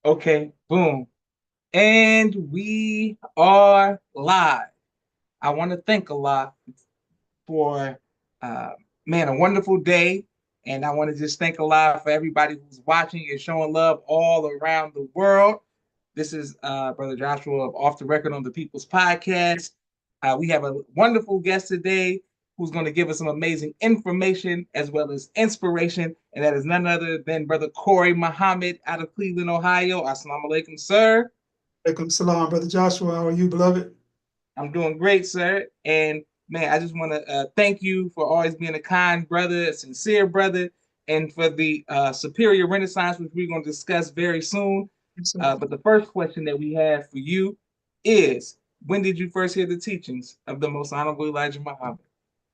Okay, boom. And we are live. I want to thank Allah for, uh, man, a wonderful day. And I want to just thank Allah for everybody who's watching and showing love all around the world. This is Brother Joshua of Off the Record on the People's Podcast. We have a wonderful guest today who's going to give us some amazing information as well as inspiration. And that is none other than Brother Corey Muhammad out of Cleveland, Ohio. Assalamu alaikum, sir. Alaikum salam, Brother Joshua. How are you, beloved? I'm doing great, sir. And man, I just want to thank you for always being a kind brother, a sincere brother, and for the superior renaissance, which we're going to discuss very soon. Yes, sir. But the first question that we have for you is, when did you first hear the teachings of the most honorable Elijah Muhammad?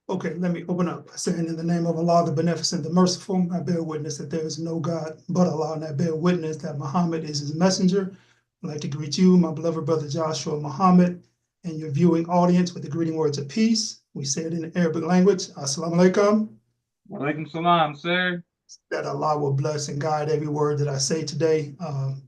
Okay, let me open up by saying, in the name of Allah, the Beneficent, the Merciful, I bear witness that there is no God but Allah, and I bear witness that Muhammad is his messenger. I'd like to greet you, my beloved brother Joshua Muhammad, and your viewing audience with the greeting words of peace. We say it in the Arabic language, Assalamu alaikum. Wa alaikum salam, sir. That Allah will bless and guide every word that I say today.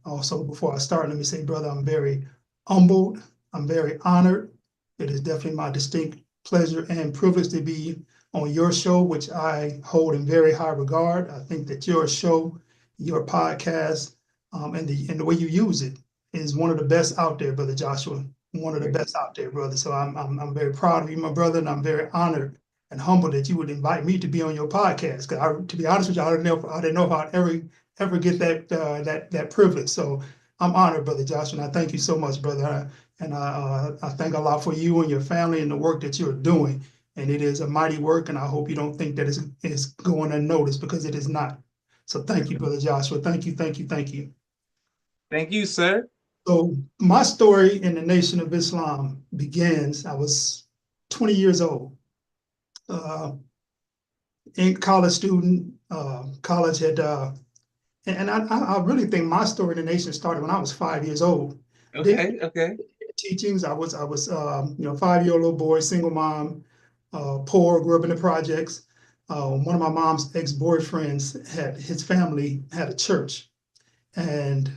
Also, before I start, let me say, brother, I'm very humbled. I'm very honored. It is definitely my distinct pleasure and privilege to be on your show, which I hold in very high regard. I think that your show, your podcast, and the way you use it is one of the best out there, brother Joshua. One of the best out there, brother. So I'm very proud of you, my brother, and I'm very honored and humbled that you would invite me to be on your podcast. Because to be honest with you, I didn't know if I'd ever get that privilege. So I'm honored, brother Joshua, and I thank you so much, brother. And I thank Allah for you and your family and the work that you're doing. And it is a mighty work, and I hope you don't think that it's going unnoticed, because it is not. So thank you, brother Joshua. Thank you, thank you, thank you. Thank you, sir. So my story in the Nation of Islam begins, I was 20 years old. In college student, college had, and I really think my story in the nation started when I was 5 years old. Didn't Okay, okay. teachings. I was 5 year old little boy, single mom, poor, grew up in the projects. One of my mom's ex-boyfriends had his family had a church, and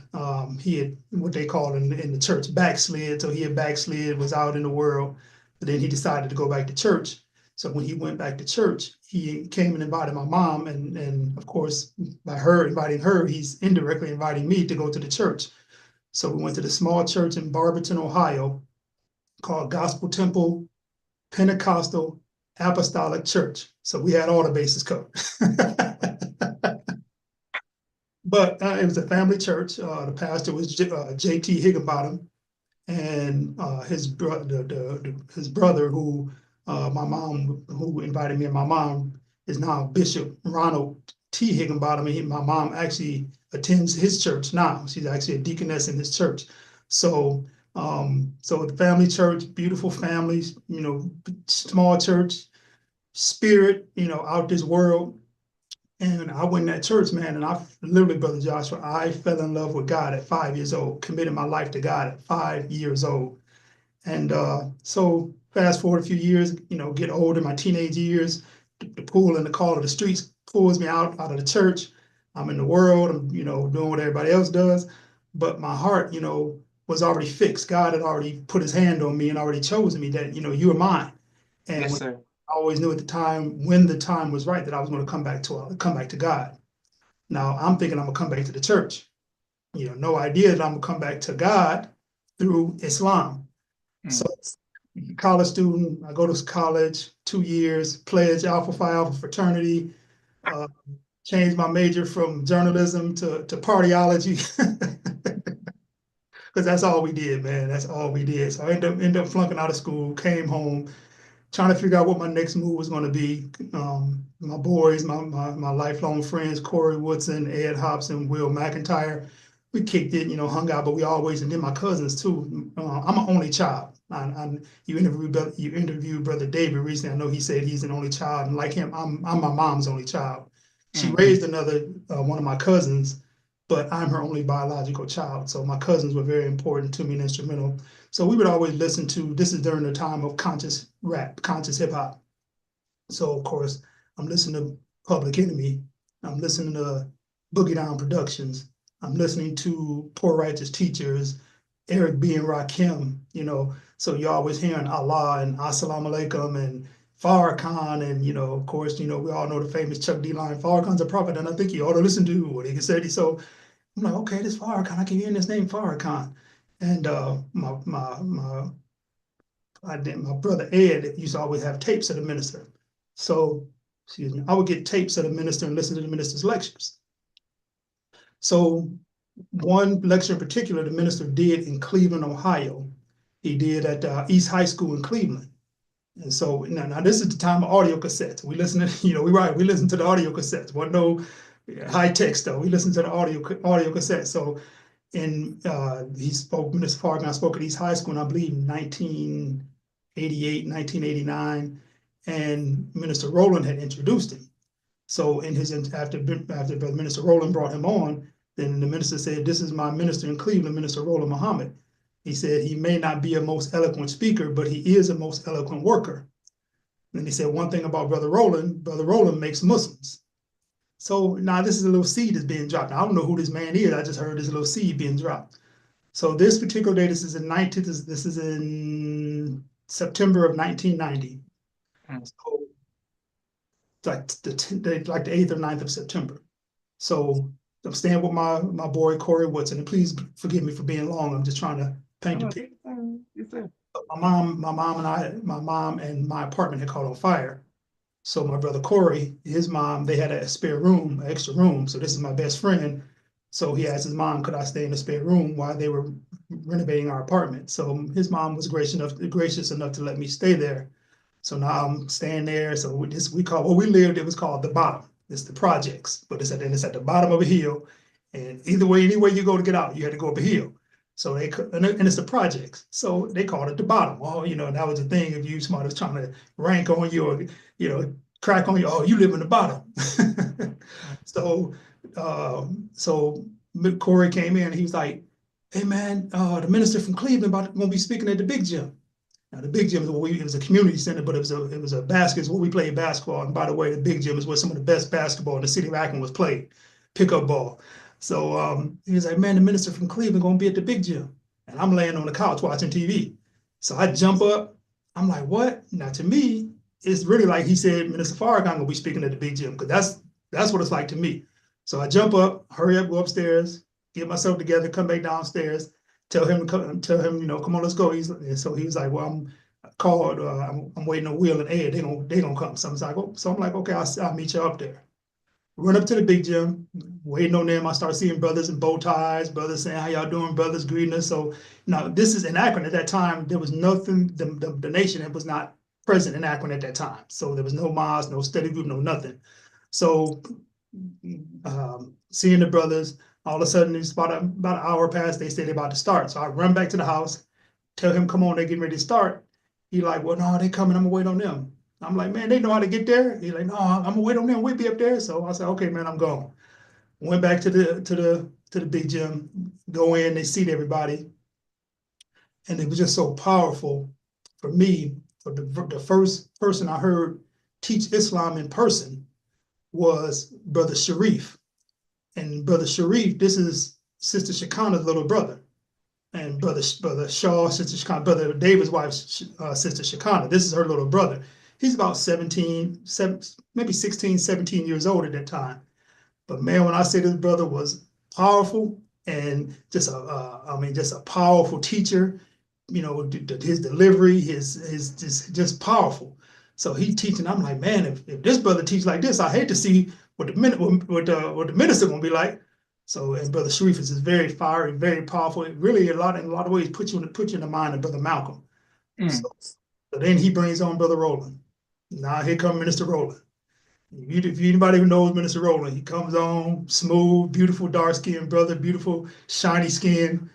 he had what they call in the church backslid. So he had backslid, was out in the world, but then he decided to go back to church. So when he went back to church, he came and invited my mom, and of course, by her inviting her, he's indirectly inviting me to go to the church. So we went to the small church in Barberton, Ohio, called Gospel Temple Pentecostal Apostolic Church. So we had all the bases covered. But it was a family church. The pastor was J.T. Higginbottom, and his brother, who my mom, who invited me and my mom, is now Bishop Ronald T. Higginbottom. And my mom actually attends his church now. She's actually a deaconess in his church. So, so the family church, beautiful families, small church, spirit, out this world. And I went in that church, man, and I literally, brother Joshua, I fell in love with God at 5 years old, committed my life to God at 5 years old. And so fast forward a few years, get older, my teenage years, the pull and the call of the streets pulls me out of the church. I'm in the world, I'm, doing what everybody else does. But my heart, was already fixed. God had already put his hand on me and already chosen me that, you are mine. And Yes, when sir. I always knew at the time, when the time was right, that I was going to come back to God. Now I'm thinking I'm gonna come back to the church. No idea that I'm gonna come back to God through Islam. So Mm. college student, I go to college, 2 years, pledge Alpha Phi Alpha fraternity, uh, changed my major from journalism to partyology. Because that's all we did, man. That's all we did. So I ended up flunking out of school, came home, trying to figure out what my next move was going to be. My boys, my lifelong friends, Corey Woodson, Ed Hobson, Will McIntyre, we kicked it, hung out, but we always, and then my cousins too. I'm an only child. You interviewed Brother David recently. I know he said he's an only child, and like him, I'm my mom's only child. She Mm. raised another one of my cousins, but I'm her only biological child. So my cousins were very important to me and instrumental. So we would always listen to, this is during the time of conscious rap, conscious hip hop. So of course, I'm listening to Public Enemy. I'm listening to Boogie Down Productions. I'm listening to Poor Righteous Teachers, Eric B. and Rakim, so you're always hearing Allah and Assalamu alaikum and Farrakhan, and of course, we all know the famous Chuck D line, Farrakhan's a prophet, and I think you ought to listen to what he said. So I'm like, okay, this Farrakhan, I keep hearing this name Farrakhan. And my brother Ed used to always have tapes of the minister. So, excuse me, I would get tapes of the minister and listen to the minister's lectures. So one lecture in particular, the minister did in Cleveland, Ohio. He did at East High School in Cleveland. And so now this is the time of audio cassettes. We listen to, we listen to the audio cassettes. Wasn't no high tech stuff. We listened to the audio cassette. So he spoke, Minister Farrakhan spoke at East High School in, I believe, 1988, 1989, and Minister Rowland had introduced him. So after Brother Minister Rowland brought him on, then the minister said, "This is my minister in Cleveland, Minister Rowland Muhammad." He said, "He may not be a most eloquent speaker, but he is a most eloquent worker." And he said, "One thing about Brother Rowland makes Muslims." So now this is a little seed that's being dropped. Now, I don't know who this man is. I just heard this little seed being dropped. So this particular day, this is in September of 1990. So like the 8th or 9th of September. So I'm staying with my boy Corey Woodson, and please forgive me for being long. I'm just trying to paint a picture. My mom and my apartment had caught on fire. So my brother Corey, his mom, they had a spare room, an extra room. So this is my best friend. So he asked his mom, could I stay in the spare room while they were renovating our apartment? So his mom was gracious enough to let me stay there. So now I'm staying there. So where we lived, it was called the bottom. It's the projects, but it's at the bottom of a hill. And any way you go to get out, you had to go up a hill. So and it's the projects. So they called it the bottom. Well, that was the thing. If you somebody was trying to rank on you or, crack on you, oh, you live in the bottom. So, so Corey came in and he was like, "Hey man, the minister from Cleveland gonna be speaking at the big gym." Now the big gym is it was a community center, but it was a basket, where we played basketball. And by the way, the big gym is where some of the best basketball in the city of Akron was played, pickup ball. So he was like, "Man, the minister from Cleveland gonna be at the big gym." And I'm laying on the couch watching TV. So I jump up. I'm like, "What?" Now to me, it's really like he said, Minister Farrakhan gonna be speaking at the big gym, because that's what it's like to me. So I jump up, hurry up, go upstairs, get myself together, come back downstairs, tell him, come on, let's go. So he was like, "Well, I'm called, I'm waiting on Will and Ed. They gonna come." So I'm like, "Okay, I'll meet you up there." Run up to the big gym, waiting on them. I start seeing brothers in bow ties, brothers saying, "How y'all doing?" Brothers greeting us. So now this is in Akron at that time. There was nothing. The nation was not present in Akron at that time. So there was no mosque, no study group, no nothing. So seeing the brothers, all of a sudden it's about an hour past. They say they're about to start. So I run back to the house, tell him, "Come on, they're getting ready to start." He like, "Well, no, they coming. I'm gonna wait on them." I'm like, "Man, they know how to get there." He's like, "No, I'm gonna wait on them. We'll be up there." So I said, "Okay, man, I'm gone." Went back to the big gym, go in, they seat everybody. And it was just so powerful for me. For the first person I heard teach Islam in person was Brother Sharif. And Brother Sharif, this is Sister Shekana's little brother. And Brother Shaw, Sister Shekana, Brother David's wife, Sister Shekana. This is her little brother. He's about 17, maybe 16, 17 years old at that time. But man, when I say this brother was powerful and just a powerful teacher, his delivery, his just powerful. So he teaching. I'm like, man, if this brother teach like this, I hate to see what the minister gonna be like. So, and Brother Sharif is very fiery, very powerful. It really, in a lot of ways, put you in the mind of Brother Malcolm. So then he brings on Brother Rowland. Now here come Minister Rowland. If anybody who knows Minister Rowland, he comes on smooth, beautiful, dark skinned brother, beautiful, shiny skin.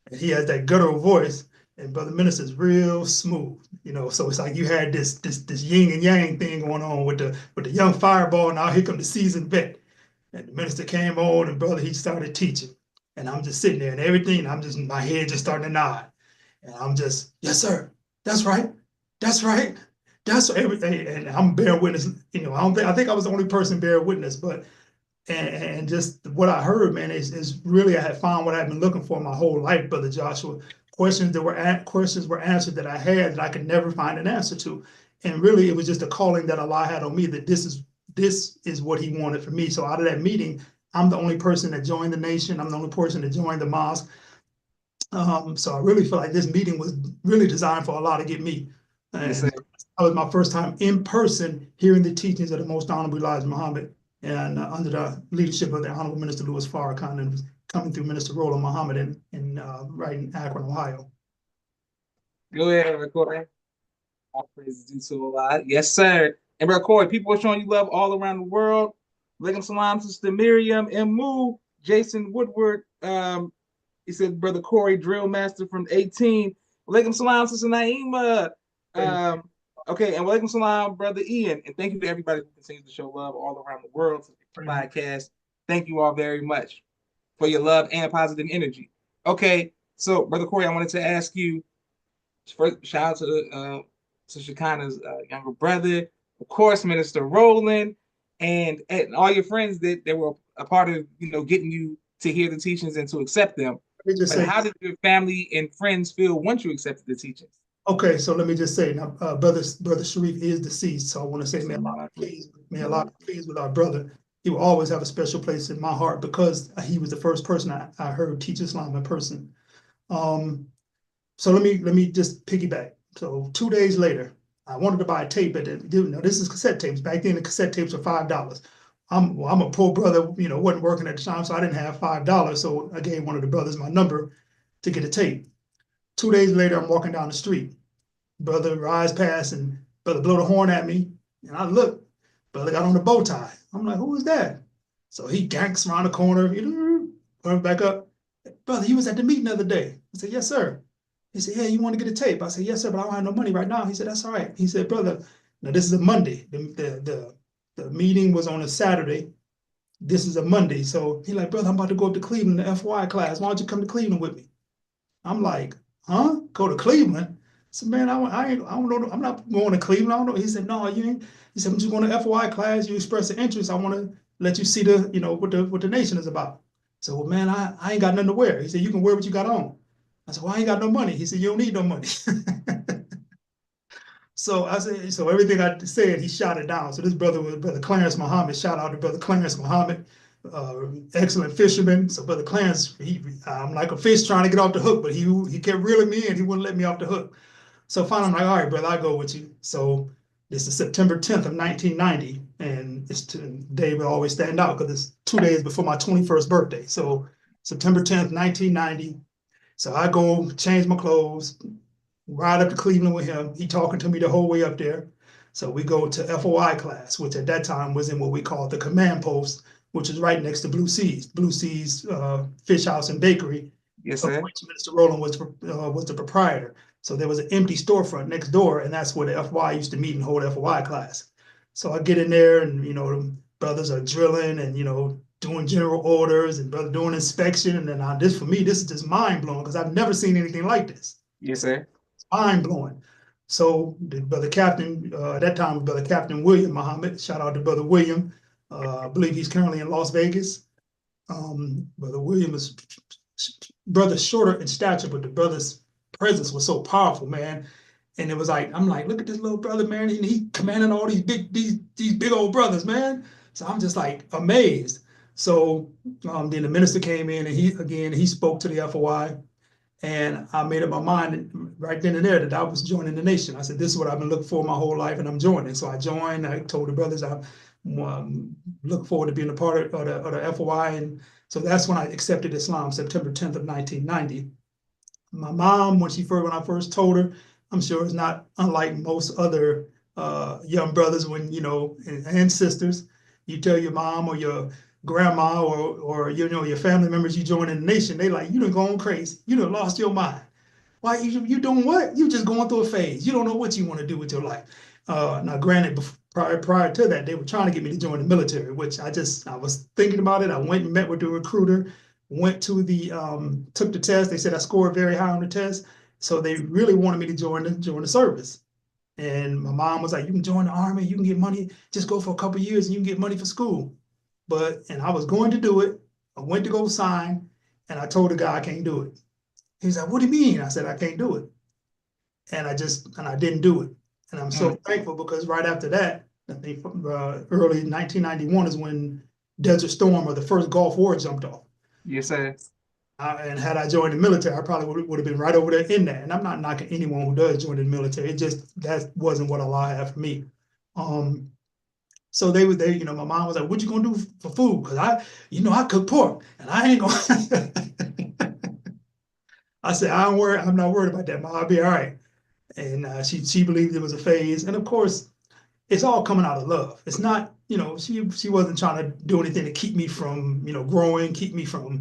And he has that guttural voice. And Brother Minister is real smooth, So it's like you had this yin and yang thing going on with the young fireball. Now here come the seasoned vet. And the minister came on, and brother, he started teaching. And I'm just sitting there and everything. My head just starting to nod. And I'm just, "Yes, sir. That's right. That's right. That's everything." And I'm bearing witness. I think I was the only person bearing witness, but and just what I heard, man, is really I had found what I've been looking for my whole life, Brother Joshua. Questions were answered that I had that I could never find an answer to, and really it was just a calling that Allah had on me that this is what He wanted for me. So out of that meeting, I'm the only person that joined the nation. I'm the only person that joined the mosque. So I really feel like this meeting was really designed for Allah to get me, Yes, and sir. that was my first time in person hearing the teachings of the Most Honorable Elijah Muhammad, and under the leadership of the Honorable Minister Louis Farrakhan, and was coming through Minister Roland Muhammad right in Akron, Ohio. Go ahead, record. All praises due to Allah. Yes, sir. And Brother Corey, people are showing you love all around the world. Alaikum salam, Sister Miriam, M. Moo, Jason Woodward. He said, Brother Corey, drill master from 18. Alaikum salam, Sister Naima. Um, okay, and Alaikum salam, Brother Ian. And thank you to everybody who continues to show love all around the world to the podcast. Thank you all very much for your love and positive energy. Okay, so Brother Corey, I wanted to ask you first, shout out to the to Shekinah's younger brother, of course, Minister Roland, and all your friends that were a part of getting you to hear the teachings and to accept them. Let me just But say, how did your family and friends feel once you accepted the teachings? okay, so let me just say now, brother Sharif is deceased, so I want to say, may Allah be pleased with our brother. He will always have a special place in my heart because he was the first person I heard teach Islam in person. Um, So let me just piggyback. So 2 days later, I wanted to buy a tape, but now this is cassette tapes. Back then, the cassette tapes were $5. I'm a poor brother, wasn't working at the time, so I didn't have $5. So I gave one of the brothers my number to get a tape. 2 days later, I'm walking down the street. Brother rides past and brother blow the horn at me, and I look. Brother got on a bow tie. I'm like, who is that? So he ganks around the corner, runs back up. Brother, you was at the meeting the other day. I said, yes, sir. He said, yeah, you want to get a tape? I said, yes, sir, but I don't have no money right now. He said, that's all right. He said, brother, now this is a Monday. The meeting was on a Saturday. This is a Monday. So he like, brother, I'm about to go up to Cleveland, the FY class. Why don't you come to Cleveland with me? I'm like, huh? Go to Cleveland? I said, man, I don't know. I'm not going to Cleveland. I don't know. He said, no, you ain't. He said, I'm just going to FY class. You express an interest. I want to let you see what the nation is about. So, well, man, I ain't got nothing to wear. He said, you can wear what you got on. I said, well, I ain't got no money. He said, you don't need no money. So I said, so everything I said, he shot it down. So this brother was Brother Clarence Muhammad. Shout out to Brother Clarence Muhammad, excellent fisherman. So Brother Clarence, I'm like a fish trying to get off the hook, but he kept reeling me in. He wouldn't let me off the hook. So finally, I'm like, all right, brother, I'll go with you. So this is September 10th of 1990, and it's day will always stand out because it's 2 days before my 21st birthday. So September 10th, 1990. So I go change my clothes, ride up to Cleveland with him. He talking to me the whole way up there. So we go to FOI class, which at that time was in what we called the command post, which is right next to Blue Seas. Blue Seas Fish House and Bakery, Yes, of sir. which Minister Rowland was the proprietor. So there was an empty storefront next door, and that's where the FOI used to meet and hold FOI class. So I get in there, and the brothers are drilling and doing general orders, and brother doing inspection, and then this for me, this is just mind blowing because I've never seen anything like this. Yes, sir. Mind blowing. So the brother captain, at that time was brother Captain William Muhammad. Shout out to brother William. I believe he's currently in Las Vegas. Brother William is brother shorter in stature, but the brother's presence was so powerful, man. And it was like, I'm like, look at this little brother, man. And he commanding all these big old brothers, man. So I'm just like amazed. So then the minister came in and he spoke to the FOI. And I made up my mind right then and there that I was joining the nation. I said, this is what I've been looking for my whole life, and I'm joining. So I joined. I told the brothers I'm looking forward to being a part of the FOI. And so that's when I accepted Islam, September 10th of 1990. My mom, when I first told her, I'm sure it's not unlike most other young brothers and sisters. You tell your mom or your grandma or your family members you join in the nation, they like, you done gone crazy. You done lost your mind. Why you doing what? You just going through a phase. You don't know what you want to do with your life. Now, granted, prior to that, they were trying to get me to join the military, which I was thinking about it. I went and met with the recruiter, went to took the test. They said I scored very high on the test, so they really wanted me to join the service. And my mom was like, "You can join the army. You can get money. Just go for a couple of years, and you can get money for school." and I was going to do it. I went to go sign, and I told the guy I can't do it. He's like, "What do you mean?" I said, "I can't do it," and I didn't do it. And I'm so Mm. thankful because right after that, I think early 1991 is when Desert Storm or the first Gulf War jumped off. Yes, sir. And had I joined the military, I probably would have been right over there in that. And I'm not knocking anyone who does join the military. It just that wasn't what Allah had for me. Um, so my mom was like, "What you gonna do for food?" Because I cook pork, and I ain't gonna. I said, "I don't worry. I'm not worried about that. Mom, I'll be all right." And she believed it was a phase. And of course, it's all coming out of love. It's not, she wasn't trying to do anything to keep me from, growing, keep me from,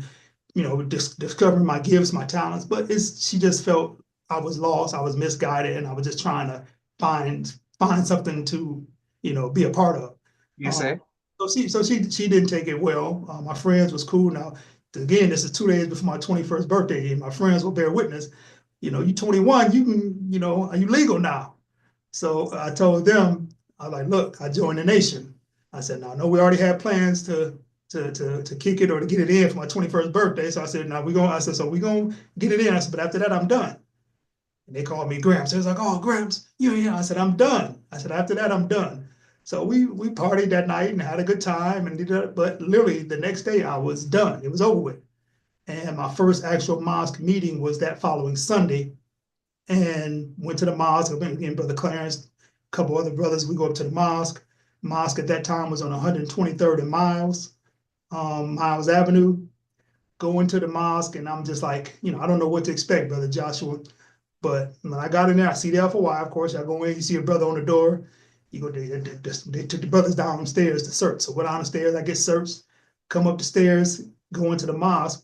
discovering my gifts, my talents. But she just felt I was lost, I was misguided, and I was just trying to find something to, be a part of. Yes, Um, sir. so she didn't take it well. My friends was cool. Now, again, this is 2 days before my 21st birthday, and my friends will bear witness. You 21, you can, are you legal now? So I told them, I was like, "Look, I joined the nation." I said, "Now, I know we already had plans to kick it or to get it in for my 21st birthday." So I said, "Now I said, so we're gonna get it in." I said, "But after that, I'm done." And they called me Gramps. They was like, "Oh, Gramps, you yeah." I said, "I'm done." I said, "After that, I'm done." So we partied that night and had a good time and did that. But literally the next day I was done. It was over with. And my first actual mosque meeting was that following Sunday, and went to the mosque. Again, Brother Clarence, a couple other brothers, we go up to the mosque. Mosque at that time was on 123rd and Miles Avenue. Go into the mosque, and I'm just like, I don't know what to expect, Brother Joshua. But when I got in there, I see the FOI, of course. I go in, you see a brother on the door. They took the brothers downstairs to search. So went down the stairs, I get searched, come up the stairs, go into the mosque.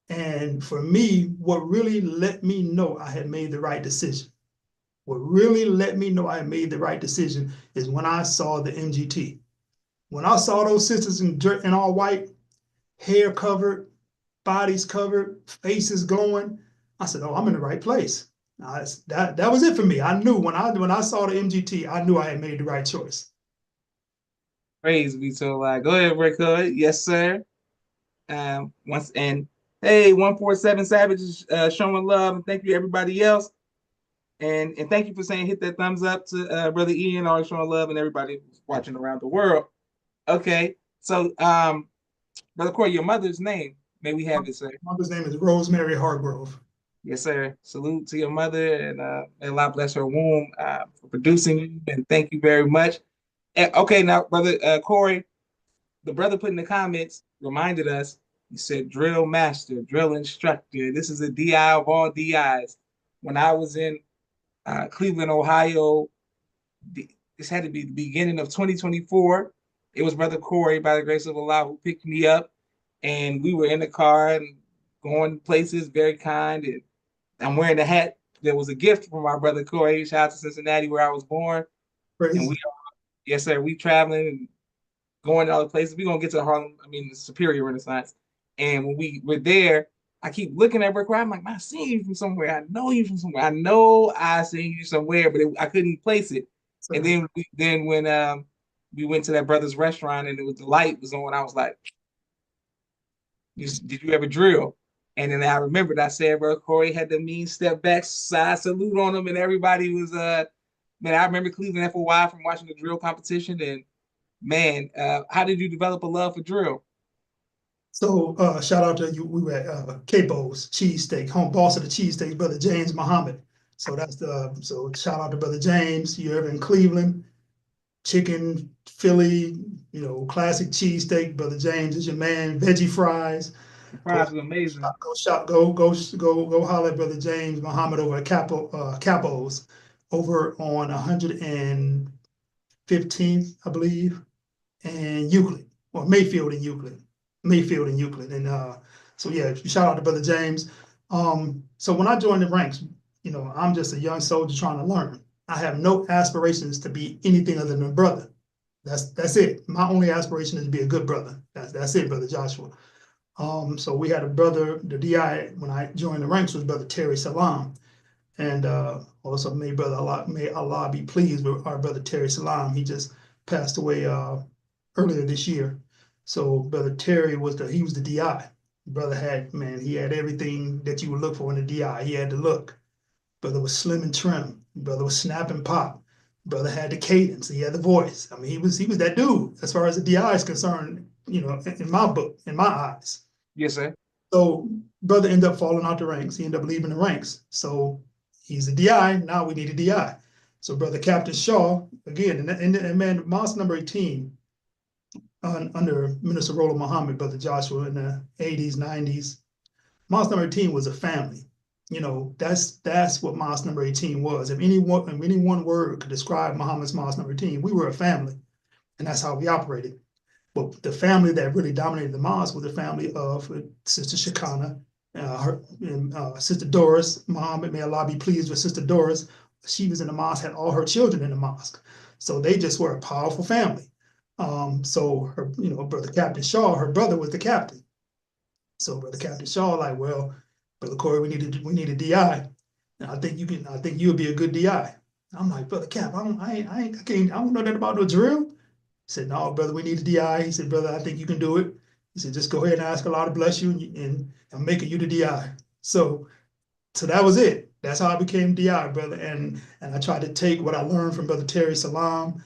And for me, what really let me know I had made the right decision, what really let me know I had made the right decision is when I saw the MGT. When I saw those sisters in all white, hair covered, bodies covered, faces glowing, I said, "Oh, I'm in the right place." That was it for me. I knew when I saw the MGT, I knew I had made the right choice. Praise be to Allah. Go ahead, Rick Hood. Yes, sir. Once and hey, 147 Savage is showing love, and thank you everybody else. And thank you for saying hit that thumbs up to Brother Ian, always showing love, and everybody who's watching around the world. Okay, so Brother Corey, your mother's name, may we have it, sir? Mother's name is Rosemary Hargrove. Yes, sir. Salute to your mother, and may Allah bless her womb for producing you, and thank you very much. And, okay, now, Brother Corey, the brother put in the comments reminded us. He said, "Drill master, drill instructor. This is a DI of all DIs." When I was in Cleveland, Ohio, this had to be the beginning of 2024. It was Brother Corey, by the grace of Allah, who picked me up, and we were in the car and going places. Very kind, and I'm wearing a hat. There was a gift from our brother Corey. Shout out to Cincinnati, where I was born, and Praise. we, yes, sir, we traveling and going to other places. We're gonna get to Harlem, I mean the Superior Renaissance. And when we were there, I keep looking at Rick Rock. I'm like, "I seen you from somewhere. I know you from somewhere. I know I seen you somewhere, but I couldn't place it." And Sir. then when we went to that brother's restaurant and it was the light was on, I was like, "Did you ever drill?" And then I remembered I said, "Bro, Corey had the mean step back side salute on him, and everybody was man, I remember Cleveland for a while from watching the drill competition. And man, how did you develop a love for drill?" So shout out to you. We were at Capo's Cheesesteak, home boss of the cheesesteak, Brother James Muhammad. So shout out to Brother James. You're ever in Cleveland, chicken, Philly, classic cheesesteak. Brother James is your man. Veggie fries. The Go fries was amazing. go shop, go holler at Brother James Muhammad over at Capo's over on 115th, I believe, and Euclid, or Mayfield and Euclid. And so yeah, shout out to Brother James. So when I joined the ranks, I'm just a young soldier trying to learn. I have no aspirations to be anything other than a brother. That's it. My only aspiration is to be a good brother. That's it, Brother Joshua. So we had a brother, the DI when I joined the ranks was Brother Terry Salam. And also may Allah be pleased with our brother Terry Salam. He just passed away earlier this year. So Brother Terry he was the DI. Brother had, man, he had everything that you would look for in a DI. He had the look. Brother was slim and trim. Brother was snap and pop. Brother had the cadence. He had the voice. I mean, he was that dude as far as the DI is concerned, in my book, in my eyes. Yes, sir. So brother ended up falling out the ranks. He ended up leaving the ranks. So he's a DI. Now we need a DI. So brother Captain Shaw, again, and man, Mosque number 18, under Minister Roland Muhammad, Brother Joshua, in the 80s, 90s. Mosque number 18 was a family. That's what Mosque number 18 was. If any one word could describe Muhammad's Mosque number 18, we were a family, and that's how we operated. But the family that really dominated the mosque was the family of Sister Shakana, Sister Doris Muhammad. May Allah be pleased with Sister Doris. She was in the mosque, had all her children in the mosque. So they just were a powerful family. So her, Brother Captain Shaw, her brother was the captain. So Brother Captain Shaw, like, well, Brother Corey, we need a DI. And I think you'll be a good DI. I'm like, Brother Cap, I don't know that about no drill. He said, no, brother, we need a DI. He said, brother, I think you can do it. He said, just go ahead and ask Allah to bless you, and I'm making you the DI. So that was it. That's how I became DI, brother. And I tried to take what I learned from Brother Terry Salam.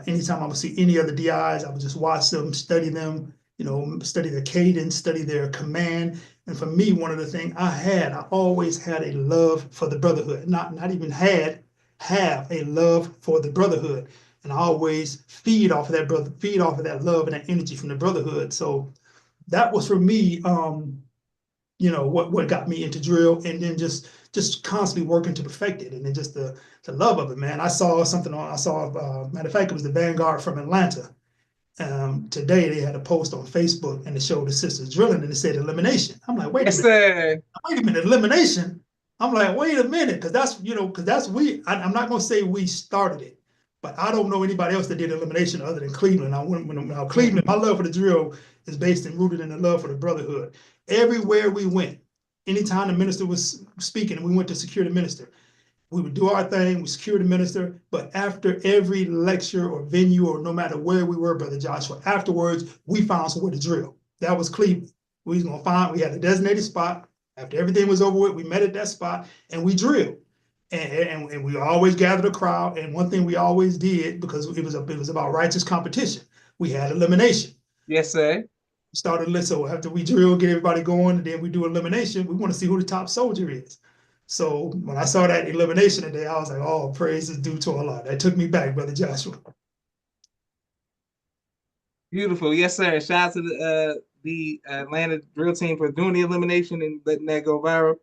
Anytime I would see any other DIs, I would just watch them, study them, study their cadence, study their command. And for me, one of the things I always had a love for the brotherhood. Not even have a love for the brotherhood. And I always feed off of that love and that energy from the brotherhood. So that was for me, what got me into drill, and then just constantly working to perfect it, and then just the love of it, man. I saw matter of fact, it was the Vanguard from Atlanta. Today they had a post on Facebook, and it showed the sisters drilling, and it said elimination. I'm like, Yes, sir. wait a minute, elimination. I'm like, wait a minute, because that's I'm not gonna say we started it, but I don't know anybody else that did elimination other than Cleveland. Now Cleveland, my love for the drill is based and rooted in the love for the brotherhood. Everywhere we went, anytime the minister was speaking and we went to secure the minister, we would do our thing, we secure the minister, but after every lecture or venue, or no matter where we were, Brother Joshua, afterwards, we found somewhere to drill. That was Cleveland. We had a designated spot. After everything was over with, we met at that spot and we drilled. And we always gathered a crowd. And one thing we always did, because it was about righteous competition, we had elimination. Yes, sir. Started, so after we drill, get everybody going, and then we do elimination, we want to see who the top soldier is. So when I saw that elimination today, I was like, oh, praise is due to Allah. That took me back, Brother Joshua. Beautiful. Yes, sir. Shout out to the Atlanta drill team for doing the elimination and letting that go viral.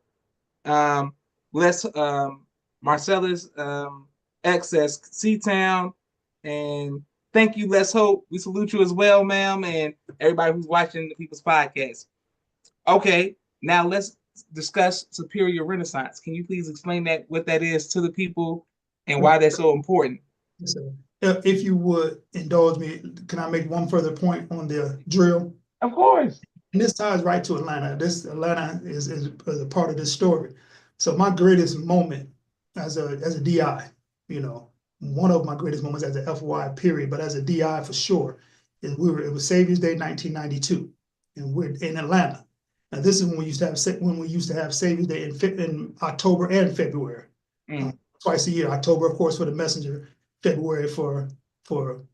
Let's Marcellus X as C-Town, and thank you. Let's hope. We salute you as well, ma'am, and everybody who's watching the People's Podcast. Okay, now let's discuss Superior Renaissance. Can you please explain what that is to the people and why that's so important? Yes, sir. If you would indulge me, can I make one further point on the drill? Of course. And this ties right to Atlanta. Atlanta is a part of this story. So my greatest moment as a DI, one of my greatest moments as an FY period, but as a DI for sure, is it was Savior's Day 1992, and we're in Atlanta. Now this is when we used to have Savior's Day in October and February, twice a year. October, of course, for the messenger, February for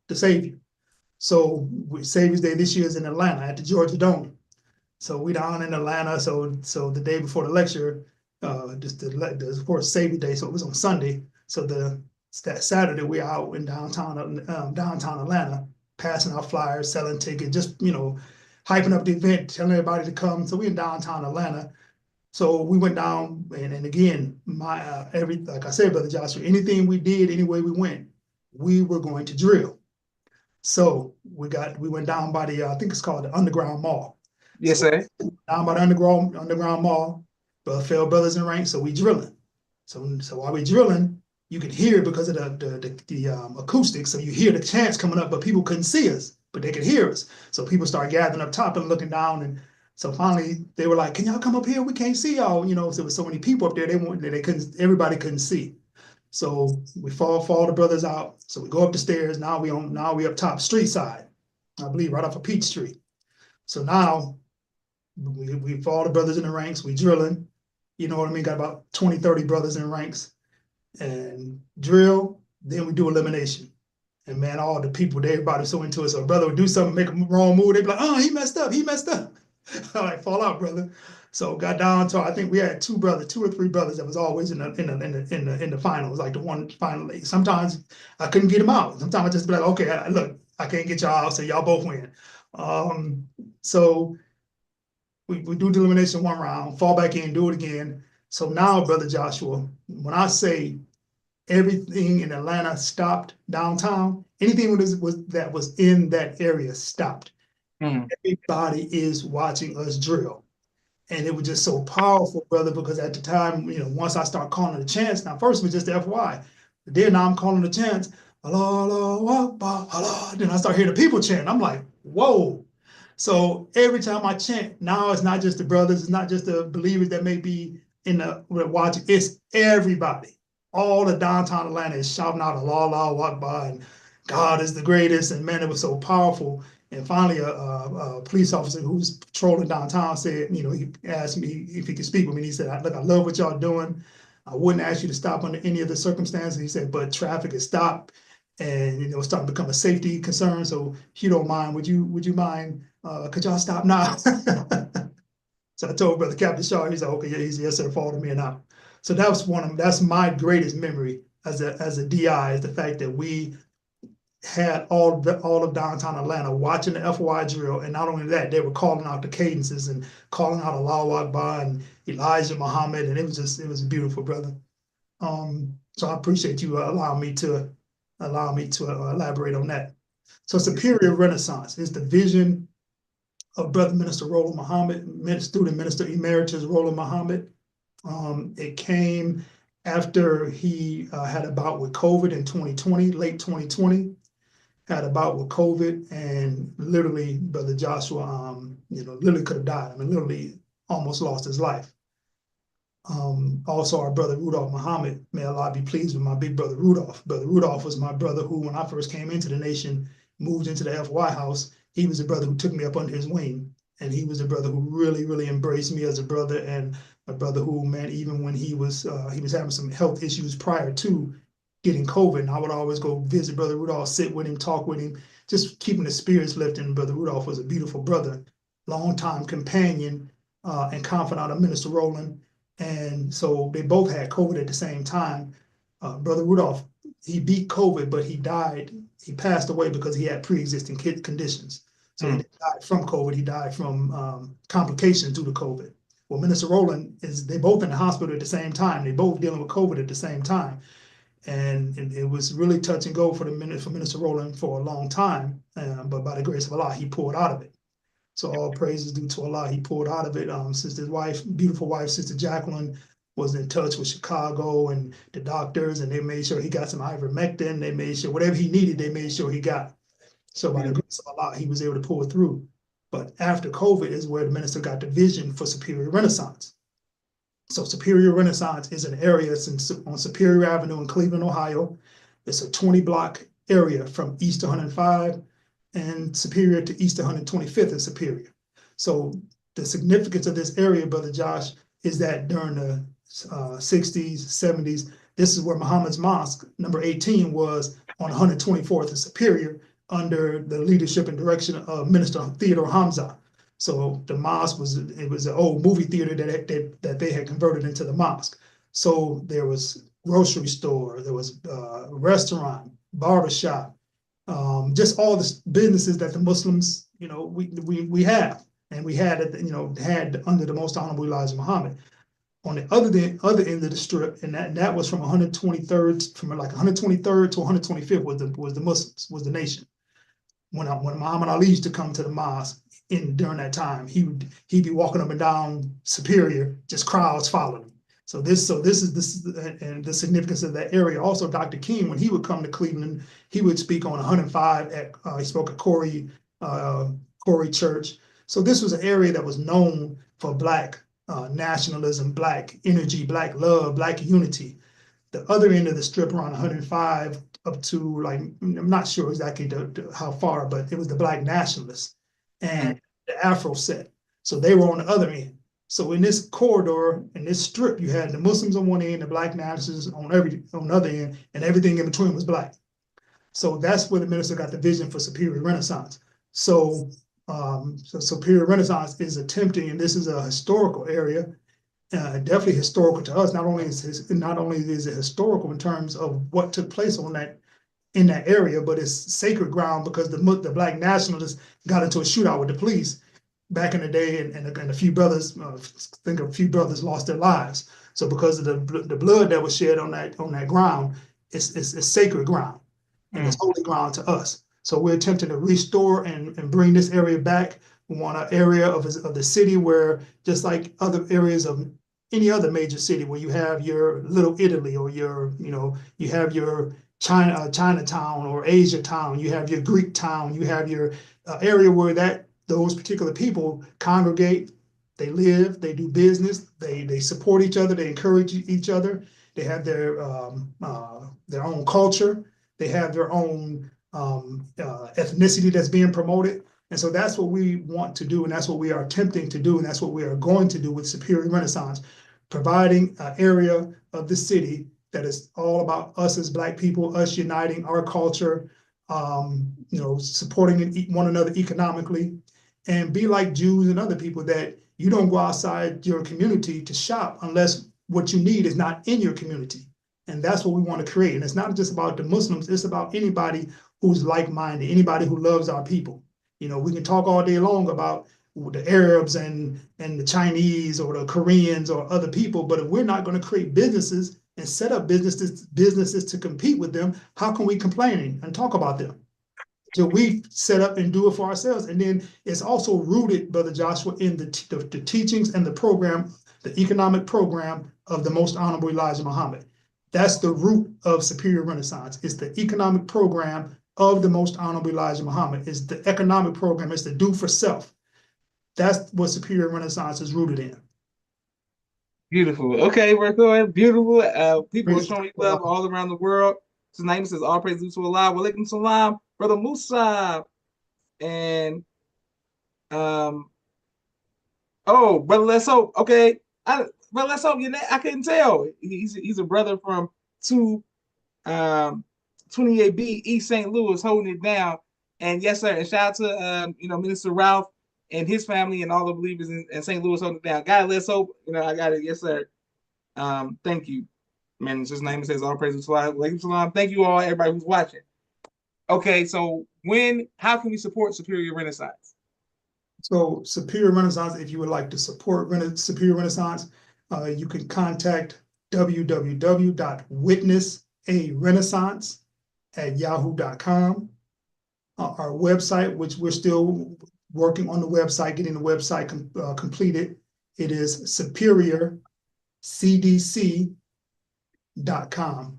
the Savior. So Savior's Day this year is in Atlanta at the Georgia Dome. So we down in Atlanta. So the day before the lecture, of course Savior Day. So it was on Sunday. So that Saturday we out in downtown Atlanta, passing out flyers, selling tickets, just hyping up the event, telling everybody to come. So we in downtown Atlanta. So we went down, and again, like I said, Brother Joshua, anything we did, any way we went, we were going to drill. So we went down by the I think it's called the Underground Mall. Yes, so sir. Down by the Underground Mall, fellow brothers in rank. So we drilling. So while we drilling, you could hear because of the acoustics. So you hear the chants coming up, but people couldn't see us, but they could hear us. So people start gathering up top and looking down, and so finally they were like, "Can y'all come up here? We can't see y'all." So there was so many people up there, everybody couldn't see. So we follow the brothers out. So we go up the stairs. Now we up top, street side. I believe right off of Peachtree. So now we've all the brothers in the ranks, we drilling, you know what I mean? Got about 20, 30 brothers in ranks and drill, then we do elimination. And man, all the people, everybody's so into it. So a brother would do something, make a wrong move, they'd be like, oh, he messed up, he messed up. I'm like, fall out, brother. So got down to, I think we had two or three brothers that was always in the finals, like the one final. Sometimes I couldn't get them out. Sometimes I just be like, okay, look, I can't get y'all out, so y'all both win. So we do the elimination one round, fall back in, do it again. So now, brother Joshua, when I say everything in Atlanta stopped downtown, anything that was in that area stopped. Mm. Everybody is watching us drill. And it was just so powerful, brother, because at the time, once I start calling the chants, now first it was just FY, but then now I'm calling the chants, Allah, Allah, Akbar, Allah. Then I start hearing the people chant. I'm like, whoa. So every time I chant, now it's not just the brothers, it's not just the believers that may be in the watching, it's everybody. All the downtown Atlanta is shouting out Allah, Allah, Akbar, and God is the greatest. And man, it was so powerful. And finally, a police officer who was patrolling downtown said, he asked me if he could speak with me. And he said, look, I love what y'all doing. I wouldn't ask you to stop under any of the circumstances. He said, but traffic is stopped and, it's starting to become a safety concern. So if you don't mind, would you mind, could y'all stop now? So I told Brother Captain Shaw, he's like, okay, yeah, yes, sir, follow me and out. So that's my greatest memory as a DI is the fact that we had all of downtown Atlanta watching the FY drill, and not only that, they were calling out the cadences and calling out Allahu Akbar and Elijah Muhammad, and it was beautiful, brother. So I appreciate you allowing me to elaborate on that. So Superior Renaissance is the vision of Brother Minister Roland Muhammad, Student Minister Emeritus Roland Muhammad. It came after he had a bout with COVID in 2020, late 2020. Had a bout with COVID, and literally, Brother Joshua, literally could have died. I mean, literally almost lost his life. Also, our brother Rudolph Muhammad, may Allah be pleased with my big brother Rudolph. Brother Rudolph was my brother who, when I first came into the nation, moved into the FY house. He was the brother who took me up under his wing, and he was the brother who really, really embraced me as a brother, and a brother who, man, even when he was having some health issues prior to getting COVID, and I would always go visit Brother Rudolph, sit with him, talk with him, just keeping the spirits lifting. Brother Rudolph was a beautiful brother, longtime companion and confidant of Minister Roland. And so they both had COVID at the same time. Brother Rudolph, he beat COVID, but he died. He passed away because he had pre-existing conditions. So he didn't die from COVID. He died from complications due to COVID. Well, Minister Roland they both in the hospital at the same time. They both dealing with COVID at the same time. And it was really touch and go for Minister Roland for a long time. But by the grace of Allah, he pulled out of it. So all praises due to Allah. He pulled out of it. Sister's wife, beautiful wife, Sister Jacqueline, was in touch with Chicago and the doctors, and they made sure he got some ivermectin. They made sure whatever he needed, they made sure he got. So by the grace of Allah, he was able to pull it through. But after COVID is where the minister got the vision for Superior Renaissance. So Superior Renaissance is an area on Superior Avenue in Cleveland, Ohio. It's a 20-block area from East 105 and Superior to East 125th in Superior. So the significance of this area, Brother Josh, is that during the 60s, 70s, this is where Muhammad's Mosque, number 18, was on 124th and Superior under the leadership and direction of Minister Theodore Hamza. So the mosque was an old movie theater that they had converted into the mosque. So there was grocery store, there was a restaurant, barber shop, just all the businesses that the Muslims, we have, and we had had under the Most Honorable Elijah Muhammad. On the other end of the strip, and that was from 123rd, from like 123rd to 125th was the Muslims, was the nation. When Muhammad Ali used to come to the mosque during that time, he'd be walking up and down Superior, just crowds following him. So this is and the significance of that area. Also, Dr. King, when he would come to Cleveland, he would speak on 105 he spoke at Corey Church. So this was an area that was known for Black nationalism, Black energy, Black love, Black unity. The other end of the strip around 105 up to like, I'm not sure exactly how far, but it was the Black nationalists and the Afro set. So they were on the other end. So in this corridor, in this strip, you had the Muslims on one end, the Black nationalists on the other end, and everything in between was Black. So that's where the minister got the vision for Superior Renaissance. So, so Superior Renaissance is attempting, and this is a historical area, definitely historical to us. Not only is it historical in terms of what took place in that area, but it's sacred ground because the Black nationalists got into a shootout with the police back in the day, and a few brothers, I think a few brothers lost their lives. So because of the blood that was shed on that ground, it's sacred ground and it's holy ground to us. So we're attempting to restore and bring this area back. We want an area of the city where, just like other areas of any other major city, where you have your Little Italy, or you have your Chinatown or Asia town, you have your Greek town, you have your area where those particular people congregate, they live, they do business, they support each other, they encourage each other, they have their own culture, they have their own ethnicity that's being promoted. And so that's what we want to do, and that's what we are attempting to do, and that's what we are going to do with Superior Renaissance, providing an area of the city that is all about us as Black people, us uniting our culture, supporting one another economically, and be like Jews and other people, that you don't go outside your community to shop unless what you need is not in your community. And that's what we want to create. And it's not just about the Muslims, it's about anybody who's like-minded, anybody who loves our people. We can talk all day long about the Arabs and the Chinese or the Koreans or other people, but if we're not going to create businesses and set up businesses to compete with them, how can we complain and talk about them? So we set up and do it for ourselves. And then it's also rooted, Brother Joshua, in the teachings and the program, the economic program of the Most Honorable Elijah Muhammad. That's the root of Superior Renaissance. It's the economic program of the Most Honorable Elijah Muhammad. It's the economic program. It's the do for self. That's what Superior Renaissance is rooted in. Beautiful. Okay, we're going. Beautiful. People are Praise showing love all around the world. His name says, all praise to Allah. Wa alaikum salam, Brother Musa. And oh, Brother Let's Hope. Okay. Brother Let's Hope, I couldn't tell. He's a brother from 28B East St. Louis, holding it down. And yes, sir. And shout out to Minister Ralph and his family and all the believers in St. Louis holding it down. God, let's hope. I got it. Yes, sir. Thank you. Man, his name says all praise to Allah. Thank you all, everybody who's watching. Okay, so how can we support Superior Renaissance? So Superior Renaissance, if you would like to support Superior Renaissance, you can contact www.witnessarenaissance@yahoo.com. Our website, which we're still working on the website, getting the website completed, it is superiorcdc.com.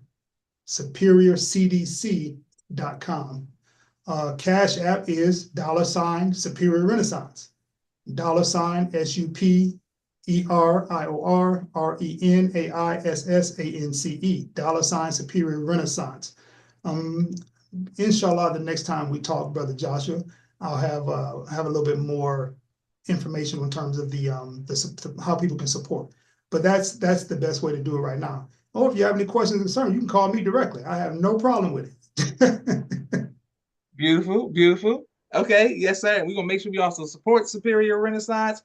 superiorcdc.com. Cash app is $ Superior Renaissance. $SUPERIOR RENAISSANCE. $ Superior Renaissance. Inshallah, the next time we talk, Brother Joshua, I'll have a little bit more information in terms of the how people can support. But that's the best way to do it right now. Or if you have any questions or concerns, you can call me directly. I have no problem with it. Beautiful, beautiful. Okay, yes, sir. And we're gonna make sure we also support Superior Renaissance.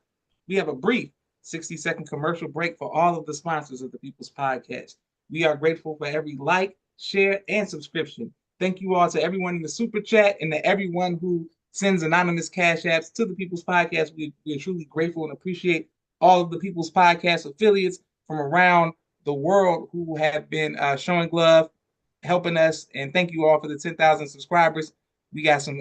We have a brief 60-second commercial break for all of the sponsors of the People's Podcast. We are grateful for every like, share, and subscription. Thank you all to everyone in the super chat and to everyone who sends anonymous cash apps to the People's Podcast. We are truly grateful and appreciate all of the People's Podcast affiliates from around the world who have been showing love, helping us. And thank you all for the 10,000 subscribers. We got some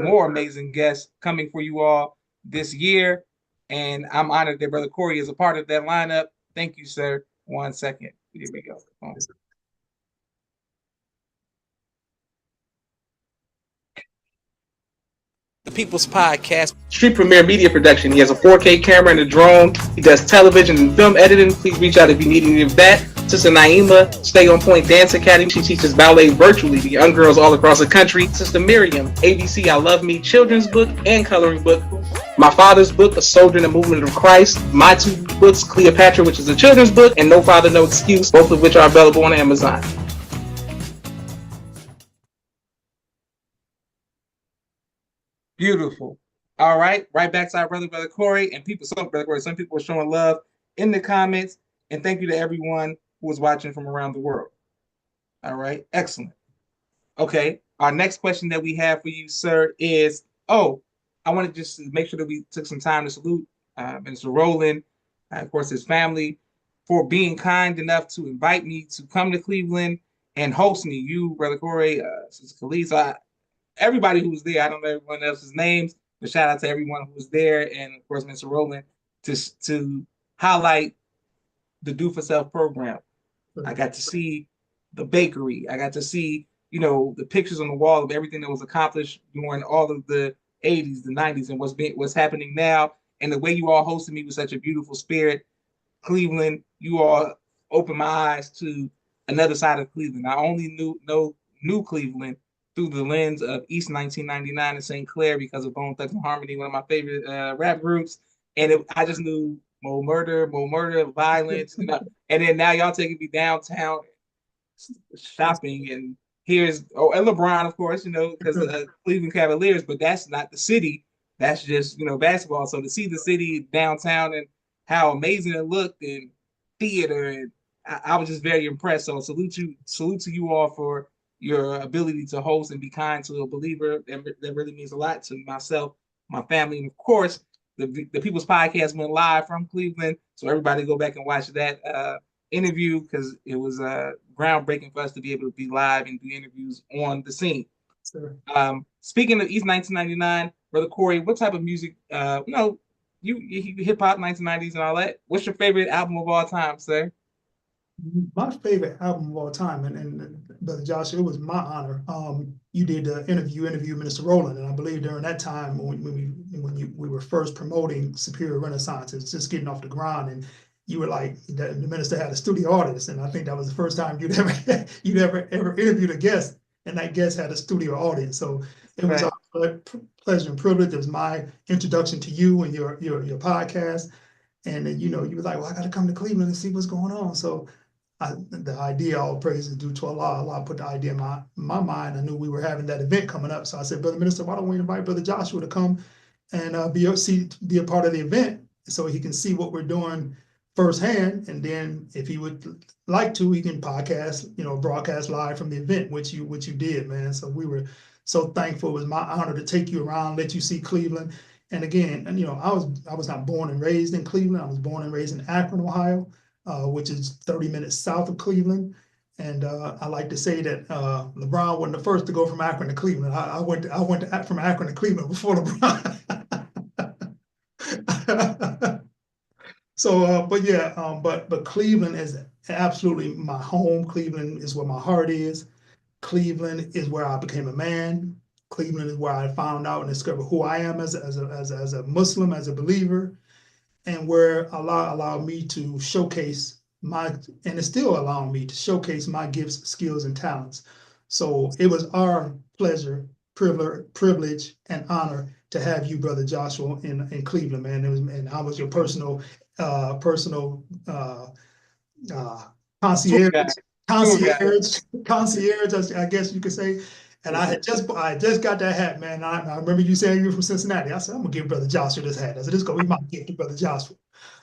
more amazing guests coming for you all this year. And I'm honored that Brother Corey is a part of that lineup. Thank you, sir. 1 second. Here we go. The People's Podcast. Street Premier Media Production. He has a 4K camera and a drone. He does television and film editing. Please reach out if you need any of that. Sister Naima, Stay On Point Dance Academy. She teaches ballet virtually to young girls all across the country. Sister Miriam, ABC I Love Me, children's book and coloring book. My father's book, A Soldier in the Movement of Christ. My two books, Cleopatra, which is a children's book, and No Father, No Excuse, both of which are available on Amazon. Beautiful. All right, right back to our brother Corey, and people. So brother Corey, some people are showing love in the comments, and thank you to everyone who was watching from around the world. All right, excellent. Okay, our next question that we have for you, sir, is I want to just make sure that we took some time to salute Mr. Rowland, of course, his family, for being kind enough to invite me to come to Cleveland and host me. You, Brother Corey, Sister Khalid, everybody who was there. I don't know everyone else's names, but shout out to everyone who was there, and of course, Mr. Rowland, to highlight the Do for Self program. I got to see the bakery. I got to see, the pictures on the wall of everything that was accomplished during all of the 80s, the 90s, and what's happening now. And the way you all hosted me with such a beautiful spirit. Cleveland, you all opened my eyes to another side of Cleveland. I only knew Cleveland through the lens of East 1999 and St. Clair because of Bone Thugs and Harmony, one of my favorite rap groups. And I just knew more murder, violence, and then now y'all taking me downtown shopping, and here's and LeBron, of course, because Cleveland Cavaliers, but that's not the city. That's just basketball. So to see the city downtown and how amazing it looked in theater, and I was just very impressed. So salute to you all for your ability to host and be kind to a believer. That really means a lot to myself, my family, and of course the People's Podcast went live from Cleveland. So everybody go back and watch that interview because it was groundbreaking for us to be able to be live and do interviews on the scene. Sure. Speaking of East 1999, Brother Corey, what type of music, you hip hop 1990s and all that. What's your favorite album of all time, sir? My favorite album of all time, and Brother Josh, it was my honor. You did the interview Minister Rowland, and I believe during that time we were first promoting Superior Renaissance, it's just getting off the ground, and you were like the minister had a studio audience, and I think that was the first time you'd ever interviewed a guest, and that guest had a studio audience. So it was a pleasure and privilege. It was my introduction to you and your podcast, and then you were like, well, I got to come to Cleveland and see what's going on. So the idea, all praise is due to Allah. Allah put the idea in my mind. I knew we were having that event coming up. So I said, Brother Minister, why don't we invite Brother Joshua to come and be a part of the event so he can see what we're doing firsthand. And then if he would like to, he can broadcast live from the event, which you did, man. So we were so thankful. It was my honor to take you around, let you see Cleveland. And again, I was not born and raised in Cleveland. I was born and raised in Akron, Ohio. Which is 30 minutes south of Cleveland. And I like to say that LeBron wasn't the first to go from Akron to Cleveland. I went from Akron to Cleveland before LeBron. So, but Cleveland is absolutely my home. Cleveland is where my heart is. Cleveland is where I became a man. Cleveland is where I found out and discovered who I am as a Muslim, as a believer, and where Allah allowed me to showcase and it's still allowing me to showcase my gifts, skills, and talents. So it was our pleasure, privilege, and honor to have you, Brother Joshua, in Cleveland, man. And I was your personal uh, concierge, concierge, I guess you could say. And I just got that hat, man. I remember you saying you were from Cincinnati. I said, I'm gonna give Brother Joshua this hat. I said, this is gonna be my gift to Brother Joshua.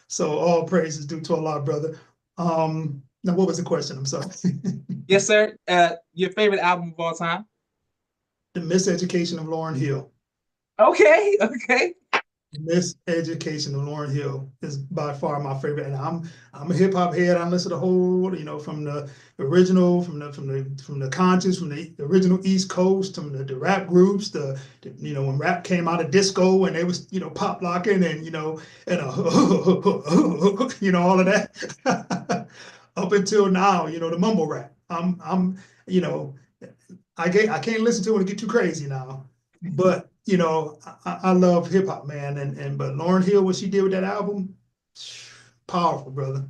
So all praises due to Allah, brother. Now what was the question? I'm sorry. Yes, sir. Your favorite album of all time? The Miseducation of Lauryn Hill. Okay. Miseducation of Lauryn Hill is by far my favorite, and I'm a hip hop head. I listen to the whole, from the original, from the conscious, from the original East Coast, from the rap groups, when rap came out of disco and they was pop locking and all of that, up until now, the mumble rap. I can't listen to it when it get too crazy now, but I love hip hop, man, but Lauryn Hill, what she did with that album, powerful, brother,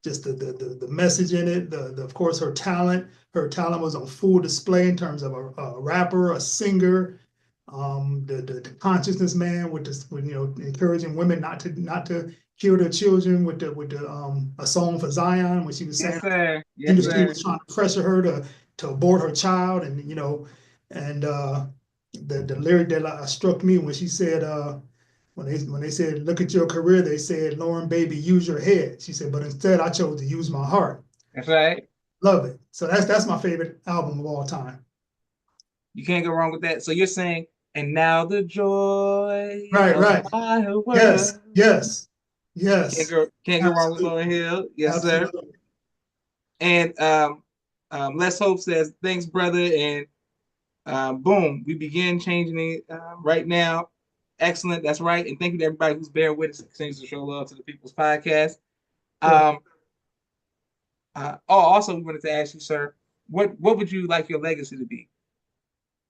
just the message in it, of course her talent. Her talent was on full display in terms of a rapper, a singer, the consciousness man with this, with, encouraging women not to kill their children with the a song for Zion when she was Yes, saying sir. Yes, industry sir. was trying to pressure her to abort her child, and and the lyric that struck me when she said when they said look at your career, they said Lauren baby use your head. She said but instead I chose to use my heart. That's right. Love it. So that's my favorite album of all time. You can't go wrong with that. So you're saying, and now the joy Right, of right. my Yes, world. yes, Can't yes. go wrong with Absolutely, Lauren Hill. Yes, sir. absolutely. And Let's Hope says, thanks, brother. And boom, we begin changing it right now. Excellent. That's right. And thank you to everybody who's bearing witness and continues to show love to the People's Podcast. Sure. Um, Also, we wanted to ask you, sir, what would you like your legacy to be?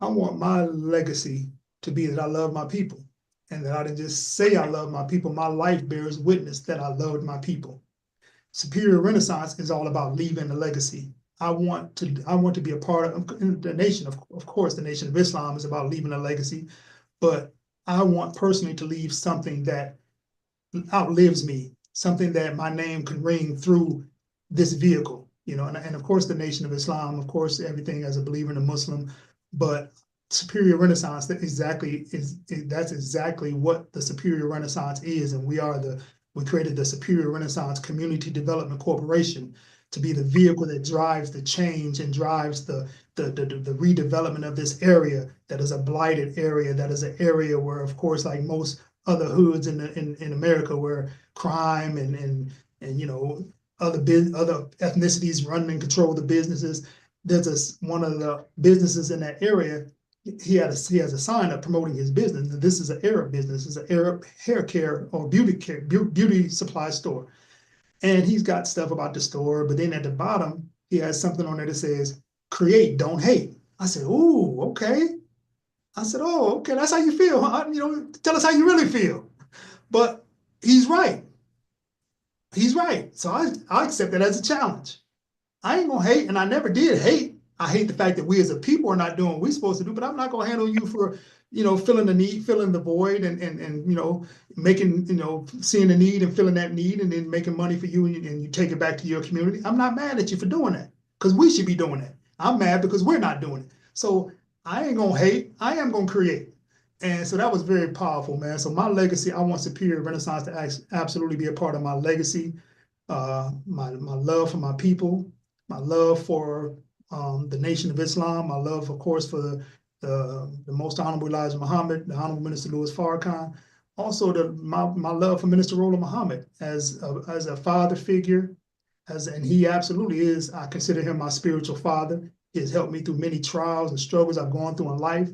I want my legacy to be that I love my people and that I didn't just say I love my people. My life bears witness that I loved my people. Superior Renaissance is all about leaving a legacy. I want to be a part of the nation. Of course, the Nation of Islam is about leaving a legacy, but I want personally to leave something that outlives me, something that my name can ring through this vehicle, and of course the Nation of Islam, of course everything as a believer and a Muslim, but Superior Renaissance that's exactly what the Superior Renaissance is, and we created the Superior Renaissance Community Development Corporation to be the vehicle that drives the change and drives the redevelopment of this area that is a blighted area, that is an area where, of course, like most other hoods in America, where crime and other ethnicities run and control the businesses. There's one of the businesses in that area. He has a sign up promoting his business. This is an Arab business. It's an Arab hair care or beauty supply store, and he's got stuff about the store. But then at the bottom, he has something on there that says "Create, don't hate." I said, "Ooh, okay." I said, "Oh, okay, that's how you feel, huh? Tell us how you really feel." But he's right. He's right. So I accept that as a challenge. I ain't gonna hate, and I never did hate. I hate the fact that we as a people are not doing what we're supposed to do, but I'm not gonna handle you for, filling the need, filling the void, and making, seeing the need and filling that need, and then making money for you, and you take it back to your community. I'm not mad at you for doing that, because we should be doing that. I'm mad because we're not doing it. So I ain't gonna hate. I am gonna create. And so that was very powerful, man. So my legacy, I want Superior Renaissance to absolutely be a part of my legacy, my love for my people, my love for the Nation of Islam, my love, of course, for the Most Honorable Elijah Muhammad, the Honorable Minister Louis Farrakhan, also my love for Minister Roland Muhammad as a father figure, and he absolutely is. I consider him my spiritual father. He has helped me through many trials and struggles I've gone through in life.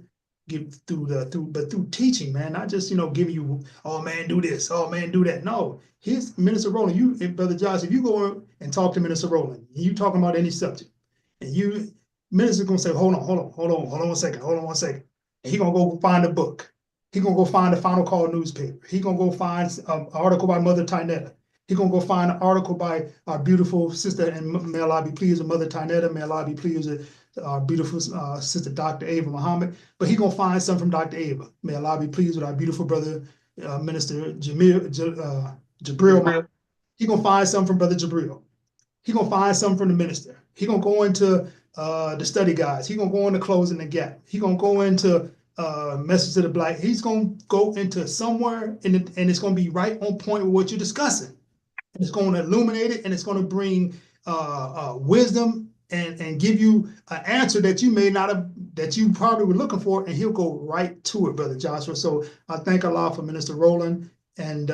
Through teaching, man, not just giving you, oh man, do this, oh man, do that. No, his Minister Roland, Brother Josh, if you go and talk to Minister Roland, and you talking about any subject, and Minister's gonna say, hold on one second. And he gonna go find a book. He gonna go find the Final Call newspaper. He gonna go find an article by Mother Tynetta. He gonna go find an article by our beautiful sister, and may Allah be pleased with Mother Tynetta. May Allah be pleased with our beautiful sister, Dr. Ava Muhammad. But he gonna find some from Dr. Ava. May Allah be pleased with our beautiful brother, Minister Jabril. Jabril? He gonna find some from Brother Jabril. He gonna find something from the minister. He gonna go into the study guides. He gonna go into closing the gap. He gonna go into message to the black. He's gonna go into somewhere, and it's gonna be right on point with what you're discussing. And it's gonna illuminate it, and it's gonna bring wisdom and give you an answer that you may not have, that you probably were looking for, and he'll go right to it, Brother Joshua. So I thank Allah for Minister Roland, and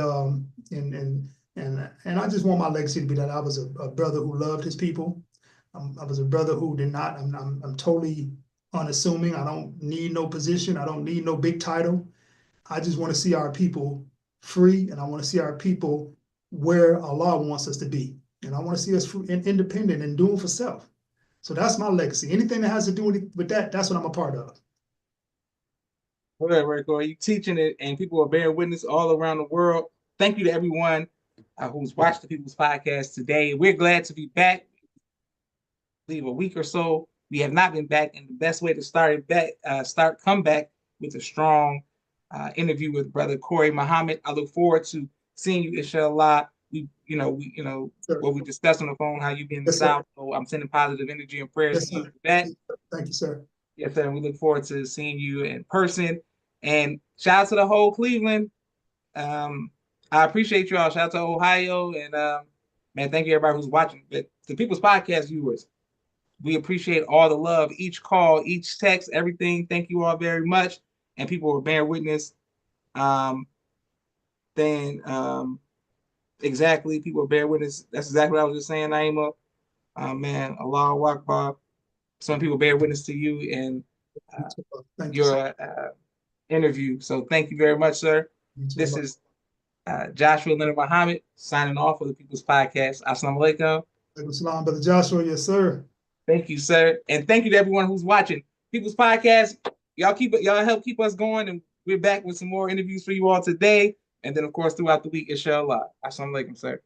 and I just want my legacy to be that I was a brother who loved his people. I was a brother who did not. I'm totally unassuming. I don't need no position. I don't need no big title. I just want to see our people free, and I want to see our people where Allah wants us to be, and I want to see us free and independent and doing for self. So that's my legacy. Anything that has to do with that, that's what I'm a part of. Whatever, Rico. You teaching it, and people are bearing witness all around the world. Thank you to everyone who's watched the People's Podcast today. We're glad to be back. Leave a week or so. We have not been back, and the best way to come back with a strong interview with Brother Corey Muhammad. I look forward to seeing you, inshallah. Sir. What we discussed on the phone, how you be in the Yes, sir. South. So I'm sending positive energy and prayers Yes, to you sir. for that. Thank you, sir. Yes, sir. And we look forward to seeing you in person. And shout out to the whole Cleveland. Um, I appreciate you all. Shout out to Ohio. And man, thank you everybody who's watching. But the People's Podcast viewers, we appreciate all the love, each call, each text, everything. Thank you all very much. And people will bear witness. Um, then exactly, people will bear witness. That's exactly what I was just saying, Naima. Man, Allah Akbar. Some people bear witness to you and uh, Thank you, sir. your interview. So thank you very much, sir. This is Joshua Leonard Muhammad signing off for the People's Podcast. Assalamu alaikum. Salam, Brother Joshua. Yes, sir. Thank you, sir. And thank you to everyone who's watching People's Podcast. Y'all help keep us going. And we're back with some more interviews for you all today. And then, of course, throughout the week, inshallah. Assalamu alaikum, sir.